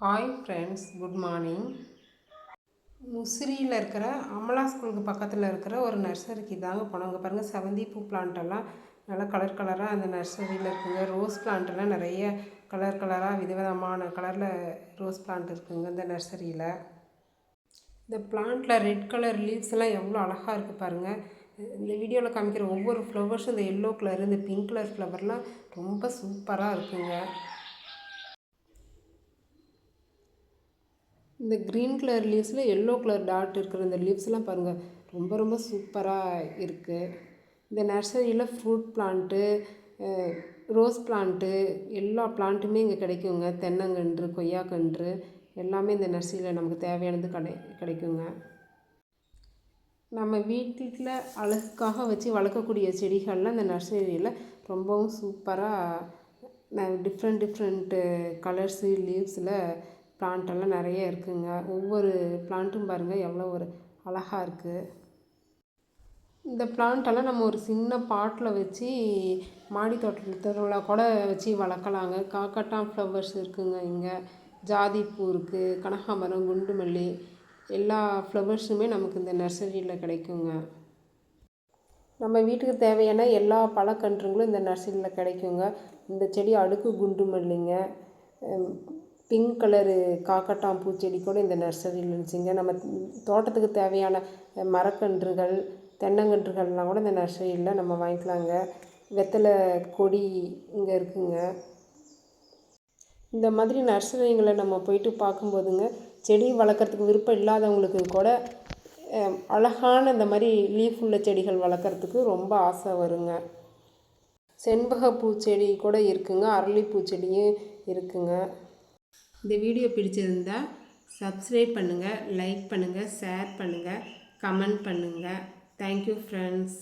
Hi friends, good morning. முசிறியில் இருக்கிற அமலா ஸ்கூலுக்கு பக்கத்தில் இருக்கிற ஒரு நர்சரிக்கு தாங்க போனோம். அங்கே பாருங்கள், செவந்தி பூ பிளான்ட்டெல்லாம் நல்லா கலர் கலராக அந்த நர்சரியில் இருக்குங்க. ரோஸ் பிளான்ட்டெல்லாம் நிறைய கலர் கலராக விதவிதமான கலரில் ரோஸ் பிளான்ட் இருக்குங்க இந்த நர்சரியில். இந்த பிளான்ட்டில் ரெட் கலர் லீவ்ஸ் எல்லாம் எவ்வளோ அழகாக இருக்குது பாருங்கள். இந்த வீடியோவில் காமிக்கிற ஒவ்வொரு ஃப்ளவர்ஸும் இந்த எல்லோ கலர், இந்த பிங்க் கலர் ஃப்ளவர்லாம் ரொம்ப சூப்பராக இருக்குங்க. இந்த க்ரீன் கலர் லீவ்ஸில் எல்லோ கலர் டாட் இருக்கிற இந்த லீவ்ஸ்லாம் பாருங்கள், ரொம்ப ரொம்ப சூப்பராக இருக்குது. இந்த நர்சரியில் ஃப்ரூட் பிளான்ட்டு, ரோஸ் பிளான்ட்டு, எல்லா பிளான்ட்டுமே இங்கே கிடைக்குங்க. தென்னங்கன்று, கொய்யாக்கன்று எல்லாமே இந்த நர்சரியில் நமக்கு தேவையானது கிடைக்குங்க. நம்ம வீட்டில் அழகுக்காக வச்சு வளர்க்கக்கூடிய செடிகள்லாம் இந்த நர்சரியில் ரொம்பவும் சூப்பராக டிஃப்ரெண்ட்டு கலர்ஸு லீவ்ஸில் பிளான்ட்டெல்லாம் நிறைய இருக்குங்க. ஒவ்வொரு பிளான்ட்டும் பாருங்கள் எவ்வளோ ஒரு அழகாக இருக்குது. இந்த பிளான்ட்டெல்லாம் நம்ம ஒரு சின்ன பாட்டில் வச்சு மாடி தோட்டத்தில் கூட வச்சு வளர்க்கலாங்க. காக்கட்டான் ஃப்ளவர்ஸ் இருக்குங்க. இங்கே ஜாதிப்பூ இருக்குது, கனகாம்பரம், குண்டுமல்லி எல்லா ஃப்ளவர்ஸுமே நமக்கு இந்த நர்சரியில் கிடைக்குங்க. நம்ம வீட்டுக்கு தேவையான எல்லா பழக்கன்றுங்களும் இந்த நர்சரியில் கிடைக்குங்க. இந்த செடி அடுக்கு குண்டுமல்லிங்க, பிங்க் கலரு காக்கட்டான் பூச்செடி கூட இந்த நர்சரியில் இருந்துச்சுங்க. நம்ம தோட்டத்துக்கு தேவையான மரக்கன்றுகள், தென்னங்கன்றுகள்லாம் கூட இந்த நர்சரியில் நம்ம வாங்கிக்கலாங்க. வெத்தலை கொடி இங்கே இருக்குங்க. இந்த மாதிரி நர்சரிங்களை நம்ம போயிட்டு பார்க்கும்போதுங்க, செடி வளர்க்குறதுக்கு விருப்பம் இல்லாதவங்களுக்கு கூட அழகான இந்த மாதிரி லீஃப் உள்ள செடிகள் வளர்க்குறதுக்கு ரொம்ப ஆசை வருங்க. செண்பக பூச்செடி கூட இருக்குங்க, அரளிப்பூச்செடியும் இருக்குங்க. இந்த வீடியோ பிடிச்சிருந்தால் சப்ஸ்கிரைப் பண்ணுங்கள், லைக் பண்ணுங்கள், ஷேர் பண்ணுங்கள், கமெண்ட் பண்ணுங்கள். Thank you friends.